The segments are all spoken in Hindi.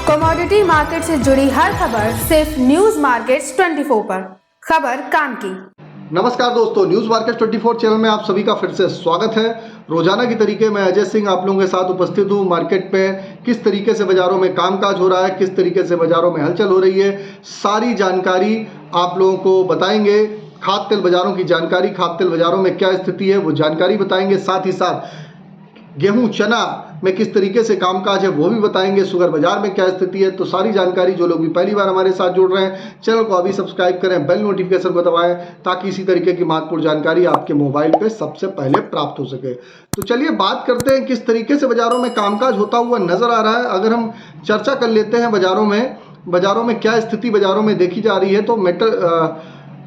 कमोडिटी मार्केट से जुड़ी हर खबर सिर्फ न्यूज मार्केट्स 24 पर। खबर काम की। नमस्कार दोस्तों, न्यूज मार्केट 24 चैनल में आप सभी का फिर से स्वागत है। रोजाना की तरीके मैं अजय सिंह आप लोगों के साथ उपस्थित हूँ। मार्केट पे किस तरीके से बाजारों में कामकाज हो रहा है, किस तरीके से बाजारों में हलचल हो रही है, सारी जानकारी आप लोगों को बताएंगे। खाद्य तेल बाजारों की जानकारी, खाद्य तेल बाजारों में क्या स्थिति है वो जानकारी बताएंगे। साथ ही साथ गेहूं चना में किस तरीके से कामकाज है वो भी बताएंगे। शुगर बाजार में क्या स्थिति है, तो सारी जानकारी जो लोग भी पहली बार हमारे साथ जुड़ रहे हैं, चैनल को अभी सब्सक्राइब करें, बेल नोटिफिकेशन को दबाएं ताकि इसी तरीके की महत्वपूर्ण जानकारी आपके मोबाइल पे सबसे पहले प्राप्त हो सके। तो चलिए बात करते हैं किस तरीके से बाजारों में कामकाज होता हुआ नजर आ रहा है। अगर हम चर्चा कर लेते हैं बाजारों में क्या स्थिति बाजारों में देखी जा रही है, तो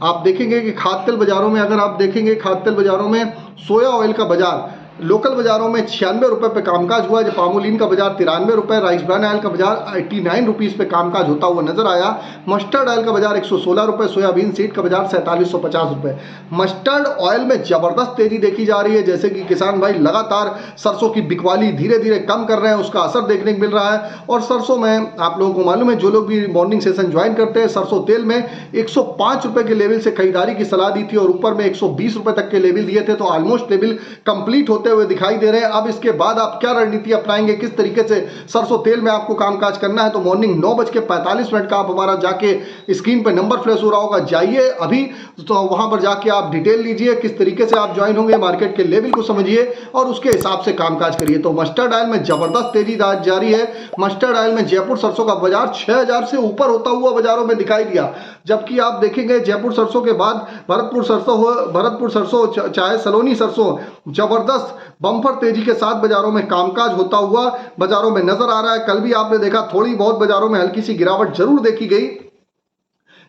आप देखेंगे कि खाद्य तेल बाजारों में, अगर आप देखेंगे खाद्य तेल बाजारों में सोया ऑयल का बाजार लोकल बाजारों में 96 रुपये पे कामकाज हुआ, जब पामोलिन का बाजार 93 रुपये, राइस ब्रान ऑयल का बाजार 89 रुपीज़ पे कामकाज होता हुआ नजर आया। मस्टर्ड ऑयल का बाजार 116 रुपये, सोयाबीन सीड का बाजार 4750 रुपये। मस्टर्ड ऑयल में जबरदस्त तेजी देखी जा रही है, जैसे कि किसान भाई लगातार सरसों की बिकवाली धीरे धीरे कम कर रहे हैं, उसका असर देखने को मिल रहा है। और सरसों में आप लोगों को मालूम है, जो लोग भी मॉर्निंग सेशन ज्वाइन करते हैं, सरसों तेल में 105 रुपये के लेवल से खरीदारी की सलाह दी थी और ऊपर में 120 रुपये तक के लेवल दिए थे, तो ऑलमोस्ट लेवल कंप्लीट होते हुए दिखाई दे रहे हैं। अब इसके बाद आप क्या रणनीति अपनाएंगे, किस तरीके से सरसों तेल में आपको कामकाज करना है, तो मॉर्निंग 9:45 का आप हमारा जाके स्क्रीन पे नंबर फ्लैश हो रहा होगा, जाइए अभी, तो वहां पर जाके आप डिटेल लीजिए किस तरीके से आप ज्वाइन होंगे, मार्केट के लेवल को समझिए और उसके हिसाब से कामकाज करिए। तो मस्टर्ड ऑयल में जबरदस्त तेजी जारी है। मस्टर्ड ऑयल में जयपुर सरसों का बाजार 6000 से ऊपर होता हुआ बाजारों में दिखाई दिया, जबकि आप देखेंगे जयपुर सरसों के बाद भरतपुर सरसों चाहे सलोनी सरसों जबरदस्त बम्पर तेजी के साथ बाजारों में कामकाज होता हुआ बाजारों में नजर आ रहा है। कल भी आपने देखा थोड़ी बहुत बाजारों में हल्की सी गिरावट जरूर देखी गई,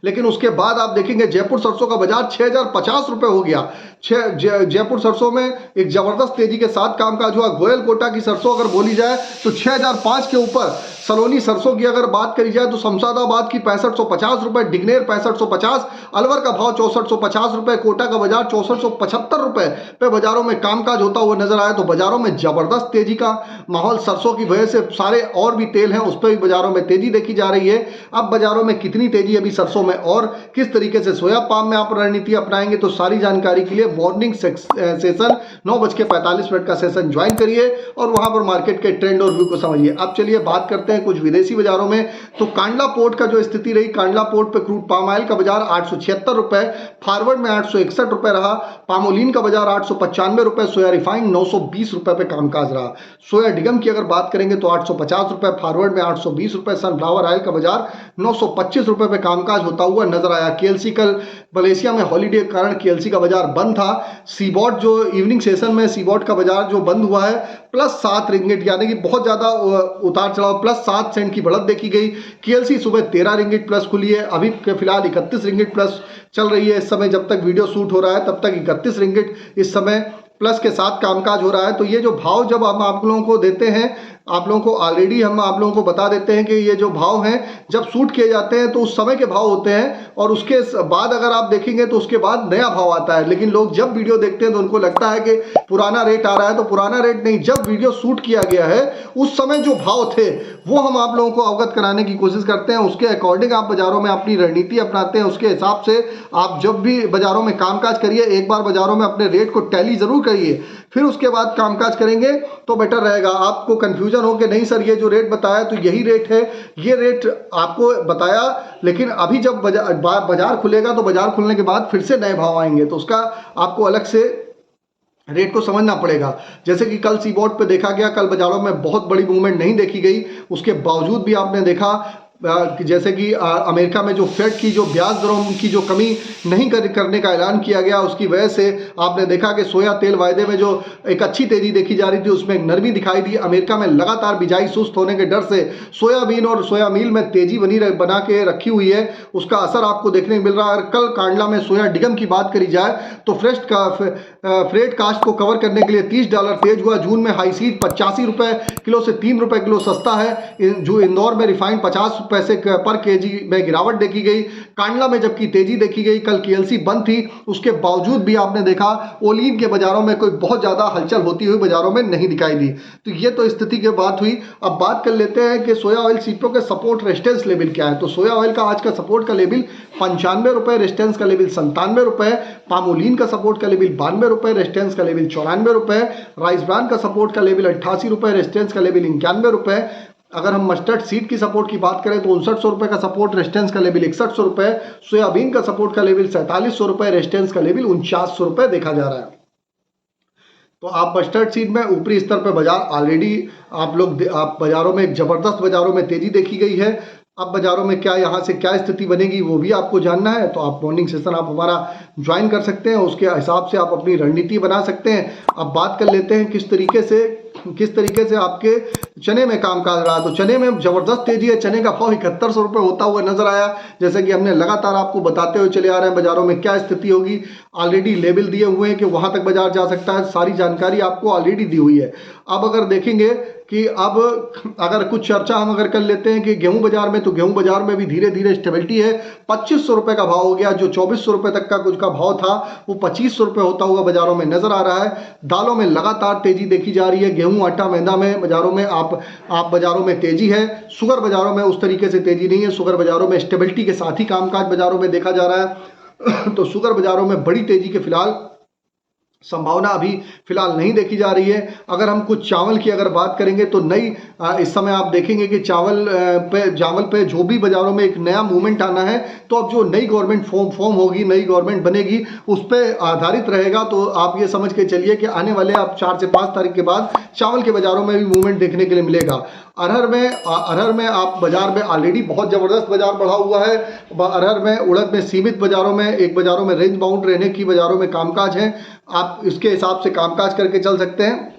लेकिन उसके बाद आप देखेंगे जयपुर सरसों का बाजार 6050 रुपए हो गया। जयपुर सरसों में एक जबरदस्त तेजी के साथ कामकाज हुआ। गोयल कोटा की सरसों अगर बोली जाए तो 6005 के ऊपर। सलोनी सरसों की अगर बात करी जाए तो शमशादाबाद की 6550 रुपए, डिग्नेर 6550, अलवर का भाव 6450 रुपए, कोटा का बाजार 6475 रुपए पे बाजारों में कामकाज होता हुआ नजर आया। तो बाजारों में जबरदस्त तेजी का माहौल सरसों की वजह से, सारे और भी तेल हैं उस पर भी बाजारों में तेजी देखी जा रही है। अब बाजारों में कितनी तेजी अभी सरसों में और किस तरीके से सोया पाम में आप रणनीति अपनाएंगे, तो सारी जानकारी के लिए मॉर्निंग सेशन 9:45 का सेशन ज्वाइन करिए और वहां पर मार्केट के ट्रेंड और व्यू को समझिए। अब चलिए बात करते हैं कुछ विदेशी बाजारों में। तो कांडला पोर्ट का जो स्थिति रही, कांडला पोर्ट पे क्रूड पाम ऑयल का बाजार 876 रुपए, फॉरवर्ड में 861 रुपए रहा। पामोलिन का बाजार 895 रुपए, सोया रिफाइंड 920 रुपए पे कामकाज रहा। सोया डिगम की अगर बात करेंगे तो 850 रुपए, फॉरवर्ड में 820 रुपए। सनफ्लावर ऑयल का बाजार 925 रुपए पे कामकाज होता हुआ नजर आया। केएलसी कल मलेशिया में हॉलीडे के कारण केएलसी का बाजार बंद था। सीबॉट जो इवनिंग सेशन में सीबॉट का बाजार जो बंद हुआ है +7 रिंगिट, यानी कि बहुत ज्यादा उतार चढ़ाव, +7 सेंट की बढ़त देखी गई। केएलसी सुबह 13 रिंगिट प्लस खुली है, अभी फिलहाल 31 रिंगिट प्लस चल रही है। इस समय जब तक वीडियो शूट हो रहा है तब तक 31 रिंगिट इस समय प्लस के साथ कामकाज हो रहा है। तो ये जो भाव जब हम आप लोगों को देते हैं, आप लोगों को ऑलरेडी हम आप लोगों को बता देते हैं कि ये जो भाव हैं जब शूट किए जाते हैं तो उस समय के भाव होते हैं और उसके बाद अगर आप देखेंगे तो उसके बाद नया भाव आता है। लेकिन लोग जब वीडियो देखते हैं तो उनको लगता है कि पुराना रेट आ रहा है, तो पुराना रेट नहीं, जब वीडियो शूट किया गया है उस समय जो भाव थे वो हम आप लोगों को अवगत कराने की कोशिश करते हैं। उसके अकॉर्डिंग आप बाजारों में अपनी रणनीति अपनाते हैं, उसके हिसाब से आप जब भी बाजारों में कामकाज करिए, एक बार बाजारों में अपने रेट को टैली जरूर करिए, फिर उसके बाद कामकाज करेंगे तो बेटर रहेगा। आपको कंफ्यूजन हो कि नहीं सर ये जो रेट बताया तो यही रेट है, ये रेट आपको बताया, लेकिन अभी जब बाजार खुलेगा तो बाजार खुलने के बाद फिर से नए भाव आएंगे, तो उसका आपको अलग से रेट को समझना पड़ेगा। जैसे कि कल सीबॉट पे देखा गया, कल बाजारों में बहुत बड़ी मूवमेंट नहीं देखी गई, उसके बावजूद भी आपने देखा जैसे कि अमेरिका में जो फेड की जो ब्याज दरों की जो कमी नहीं करने का ऐलान किया गया, उसकी वजह से आपने देखा कि सोया तेल वायदे में जो एक अच्छी तेजी देखी जा रही थी उसमें एक नरमी दिखाई दी। अमेरिका में लगातार बिजाई सुस्त होने के डर से सोयाबीन और सोया मील में तेजी बना के रखी हुई है, उसका असर आपको देखने को मिल रहा है। कल कांडला में सोया डिगम की बात करी जाए तो फ्रेट कास्ट को कवर करने के लिए $30 तेज हुआ। जून में हाई सीड 85 रुपए किलो से 3 रुपए किलो सस्ता है। जो इंदौर में रिफाइंड 50 पैसे पर केजी में गिरावट देखी गई। कांडला में जबकि तेजी देखी गई, कल केएलसी बंद थी, उसके बावजूद भी आपने देखा ओलिव के बाजारों में कोई बहुत ज़्यादा हलचल होती हुई बाजारों में नहीं दिखाई दी। तो ये तो स्थिति की बात हुई। अब बात कर लेते हैं कि सोया ऑयल सीपीओ के सपोर्ट रेजिस्टेंस लेवल क्या है। तो सोया ऑयल का आज का सपोर्ट का लेवल 95 रुपये, रेजिस्टेंस का लेवल 97 रुपये, पामोलिन का सपोर्ट का लेवल 92 रुपये, रेजिस्टेंस का लेवल 94 रुपये, राइस ब्रांड का सपोर्ट का लेवल 88 रुपये, रेजिस्टेंस का लेवल 91 रुपये। अगर हम मस्टर्ड सीड की सपोर्ट की बात करें तो 5900 रुपये का सपोर्ट, रेजिस्टेंस का लेवल 6100 रुपये, सोयाबीन का सपोर्ट का लेवल 4700 रुपये, रेजिस्टेंस का लेवल 4900 रुपये देखा जा रहा है। तो आप मस्टर्ड सीड में ऊपरी स्तर पर बाजार ऑलरेडी आप बाजारों में जबरदस्त बाजारों में तेजी देखी गई है। अब बाजारों में क्या यहाँ से क्या स्थिति बनेगी वो भी आपको जानना है तो आप मॉर्निंग सेशन आप हमारा ज्वाइन कर सकते हैं, उसके हिसाब से आप अपनी रणनीति बना सकते हैं। अब बात कर लेते हैं किस तरीके से आपके चने में कामकाज रहा। तो चने में जबरदस्त तेजी है, चने का भाव 7100 रुपये होता हुआ नजर आया। जैसे कि हमने लगातार आपको बताते हुए चले आ रहे हैं बाजारों में क्या स्थिति होगी। ऑलरेडी लेवल दिए हुए हैं कि वहां तक बाजार जा सकता है, सारी जानकारी आपको ऑलरेडी दी हुई है। अब अगर देखेंगे कि अब अगर कुछ चर्चा हम अगर कर लेते हैं कि गेहूं बाजार में, तो गेहूं बाजार में भी धीरे धीरे स्टेबिलिटी है। 2500 रुपये का भाव हो गया, जो 2400 रुपये तक का कुछ का भाव था वो 2500 रुपये होता हुआ बाजारों में नजर आ रहा है। दालों में लगातार तेजी देखी जा रही है, गेहूं आटा मैदा में बाजारों में आप बाजारों में तेजी है। शुगर बाजारों में उस तरीके से तेजी नहीं है, शुगर बाजारों में स्टेबिलिटी के साथ ही कामकाज बाजारों में देखा जा रहा है। तो शुगर बाजारों में बड़ी तेजी के फिलहाल संभावना अभी फिलहाल नहीं देखी जा रही है। अगर हम कुछ चावल की अगर बात करेंगे तो नई इस समय आप देखेंगे कि चावल पे जो भी बाजारों में एक नया मूवमेंट आना है, तो अब जो नई गवर्नमेंट फॉर्म होगी, नई गवर्नमेंट बनेगी, उस पर आधारित रहेगा। तो आप ये समझ के चलिए कि आने वाले आप 4 से 5 तारीख के बाद चावल के बाजारों में भी मूवमेंट देखने के लिए मिलेगा। अरहर में आप बाजार में ऑलरेडी बहुत ज़बरदस्त बाजार बढ़ा हुआ है। अरहर में, उड़द में सीमित बाजारों में, एक बाजारों में रेंज बाउंड रहने की बाजारों में कामकाज है, आप इसके हिसाब से कामकाज करके चल सकते हैं।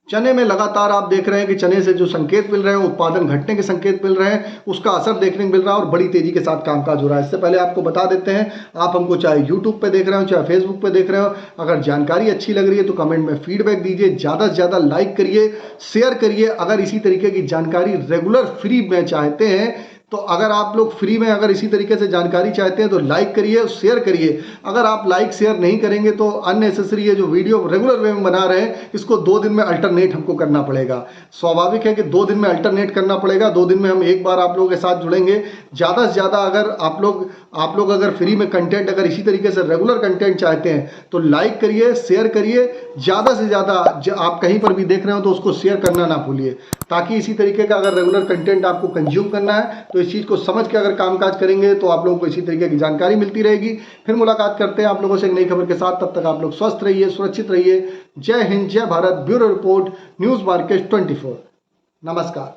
चने में लगातार आप देख रहे हैं कि चने से जो संकेत मिल रहे हैं, उत्पादन घटने के संकेत मिल रहे हैं, उसका असर देखने को मिल रहा है और बड़ी तेजी के साथ कामकाज हो रहा है। इससे पहले आपको बता देते हैं, आप हमको चाहे यूट्यूब पे देख रहे हो चाहे फेसबुक पे देख रहे हो, अगर जानकारी अच्छी लग रही है तो कमेंट में फीडबैक दीजिए, ज़्यादा से ज़्यादा लाइक करिए, शेयर करिए। अगर इसी तरीके की जानकारी रेगुलर फ्री में चाहते हैं तो अगर आप लोग फ्री में अगर इसी तरीके से जानकारी चाहते हैं तो लाइक करिए, शेयर करिए। अगर आप लाइक शेयर नहीं करेंगे तो अननेसेसरी ये जो वीडियो रेगुलर वे में बना रहे हैं, इसको 2 दिन में अल्टरनेट हमको करना पड़ेगा। स्वाभाविक है कि 2 दिन में अल्टरनेट करना पड़ेगा। 2 दिन में हम एक बार आप लोगों के साथ जुड़ेंगे। ज़्यादा से ज़्यादा अगर आप लोग अगर फ्री में कंटेंट अगर इसी तरीके से रेगुलर कंटेंट चाहते हैं तो लाइक करिए, शेयर करिए। ज़्यादा से ज़्यादा आप कहीं पर भी देख रहे हो तो उसको शेयर करना ना भूलिए, ताकि इसी तरीके का अगर रेगुलर कंटेंट आपको कंज्यूम करना है तो इस चीज़ को समझ के अगर कामकाज करेंगे तो आप लोगों को इसी तरीके की जानकारी मिलती रहेगी। फिर मुलाकात करते हैं आप लोगों से एक नई खबर के साथ। तब तक आप लोग स्वस्थ रहिए, सुरक्षित रहिए। जय हिंद, जय Bharat. Bureau report, news market 24। नमस्कार।